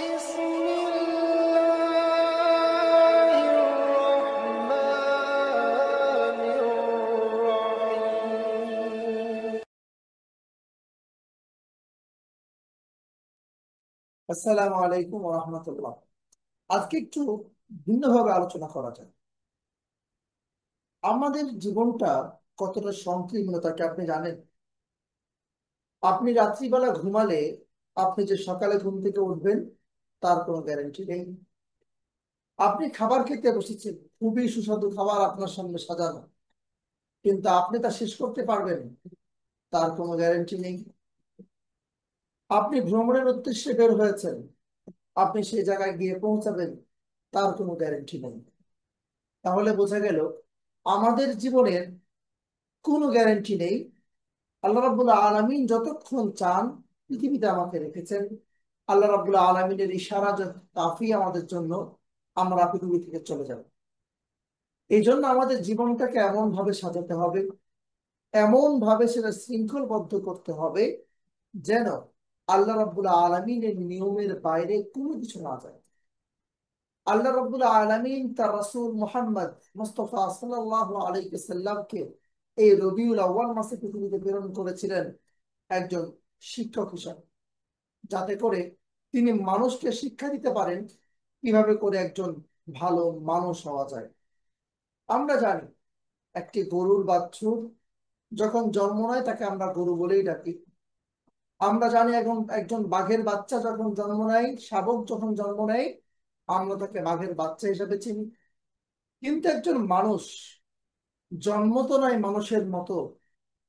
بسم الله الرحمن الرحيم আসসালামু আলাইকুম ওয়া রাহমাতুল্লাহ। আজকে একটু ভিন্নভাবে আলোচনা করা যায়। আমাদের জীবনটা কতটা সংকীর্ণ তাকে আপনি জানেন? আপনি রাত্রিবেলা ঘুমালে আপনি যে সকালে ঘুম থেকে উঠবেন তার কোনো গ্যারান্টি নেই। আপনি খাবার খেতে বসেছেন, খুবই সুস্বাদু খাবার আপনার সামনে সাজানো, কিন্তু আপনি তা শেষ করতে পারবেন তার কোনো গ্যারান্টি নেই। আপনি ভ্রমণের উদ্দেশ্যে বের হয়েছেন, আপনি সেই জায়গায় গিয়ে পৌঁছাবেন তার কোনো গ্যারান্টি নেই। তাহলে বোঝা গেল আমাদের জীবনের কোনো গ্যারান্টি নেই। আল্লাহ রাব্বুল আলামিন যতক্ষণ চান পৃথিবীতে আমাকে রেখেছেন, আল্লাহ রাব্বুল আলামিনের ইশারা কাফি আমাদের জন্য, আমরা পৃথিবী থেকে চলে যাব। এই জন্য আমাদের জীবনটাকে এমন ভাবে সাজাতে হবে, এমন ভাবে সেটা শৃঙ্খলবদ্ধ করতে হবে যেন আল্লাহ রাব্বুল আলামিনের নিয়মের বাইরে কোনো কিছু না যায়। আল্লাহ রাব্বুল আলামিন তার রাসূল মুহাম্মদ মুস্তাফা সাল্লাল্লাহু আলাইহি সাল্লামকে এই রবিউল আউয়াল মাসে পৃথিবীতে প্রেরণ করেছিলেন একজন শিক্ষক হিসাবে, যাতে করে তিনি মানুষকে শিক্ষা দিতে পারেন কিভাবে করে একজন ভালো মানুষ হওয়া যায়। আমরা জানি একটি গরুর বাছুর যখন জন্ম নেয় তাকে আমরা গরু বলেই ডাকি। আমরা জানি এখন একজন বাঘের বাচ্চা যখন জন্ম নেয়, শাবক যখন জন্ম নেয়, আমরা তাকে বাঘের বাচ্চা হিসাবে চিনি। কিন্তু একজন মানুষ জন্ম তো নয় মানুষের মতো,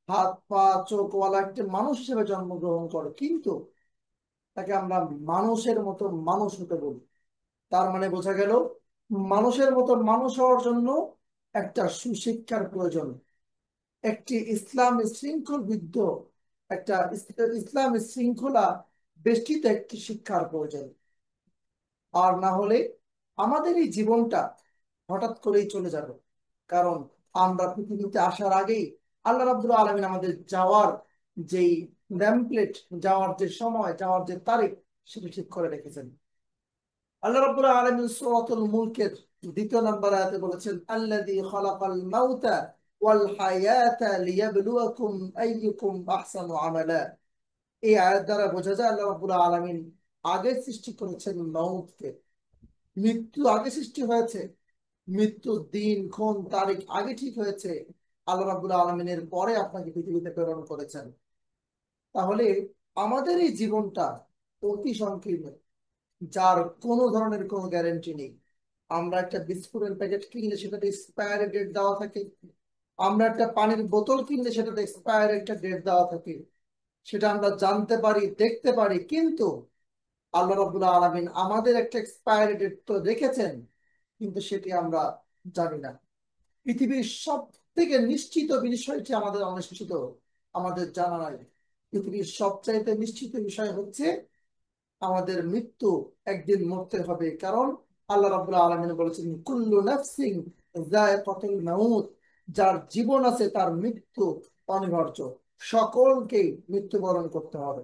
হাত পা চোখওয়ালা একটা মানুষ হিসেবে জন্মগ্রহণ করে, কিন্তু তাকে আমরা মানুষের মতো মানুষ হতে বলি। তার মানে বোঝা গেল মানুষের মতো মানুষ হওয়ার জন্য একটা সুশিক্ষার প্রয়োজন, একটি ইসলামী শৃঙ্খলবিদ্ধ, একটা ইসলামী শৃঙ্খলা বেষ্টিত একটি শিক্ষার প্রয়োজন। আর না হলে আমাদের এই জীবনটা হঠাৎ করেই চলে যাবে। কারণ আমরা পৃথিবীতে আসার আগেই আল্লাহ রাব্বুল আলামিন আমাদের যাওয়ার যেই ন্যামপ্লেট, যাওয়ার যে সময়, যাওয়ার যে তারিখ, সেটা ঠিক করে রেখেছেন। আল্লাহ রাব্বুল আলামিন সূরাতুল মুলকের 2 নম্বর আয়াতে বলেছেন, আল্লাযী খালাকাল মাউতা ওয়াল হায়াতা লিয়াবলুয়াকুম আইয়ুকুম আহসানু আমালা। এই আয়াত দ্বারা বোঝা যায় আল্লাহ রাব্বুল আলামিন আগে সৃষ্টি করেছেন মাউতকে। মৃত্যু আগে সৃষ্টি হয়েছে, মৃত্যুর দিন ক্ষণ তারিখ আগে ঠিক হয়েছে। আল্লাহ রাব্বুল আলামিনের পরে আপনাকে পৃথিবীতে প্রেরণ করেছেন। তাহলে আমাদের এই জীবনটা অতি সংকীর্ণ, যার কোনো ধরনের কোনো গ্যারান্টি নেই। আমরা একটা বিস্কুটের প্যাকেট কিনলে সেটাতে এক্সপায়ারি ডেট দেওয়া থাকে, আমরা একটা পানির বোতল কিনলে সেটাতে এক্সপায়ারি একটা ডেট দেওয়া থাকে। সেটা আমরা জানতে পারি, দেখতে পারি, কিন্তু আল্লাহ রাব্বুল আলামিন আমাদের একটা এক্সপায়ারি ডেট তো রেখেছেন, কিন্তু সেটি আমরা জানি না। পৃথিবীর সব থেকে নিশ্চিত বিষয়টি আমাদের অনিশ্চিত, আমাদের জানা নাই। পৃথিবীর সবচাইতে নিশ্চিত বিষয় হচ্ছে আমাদের মৃত্যু, একদিন মরতে হবে। কারণ আল্লাহ রাব্বুল আলামিন বলেছেন, কুল্লু নাফসিন যায়কাতুল মাউত, যার জীবন আছে তার মৃত্যু অনিবার্য, সকলকেই মৃত্যুবরণ করতে হবে।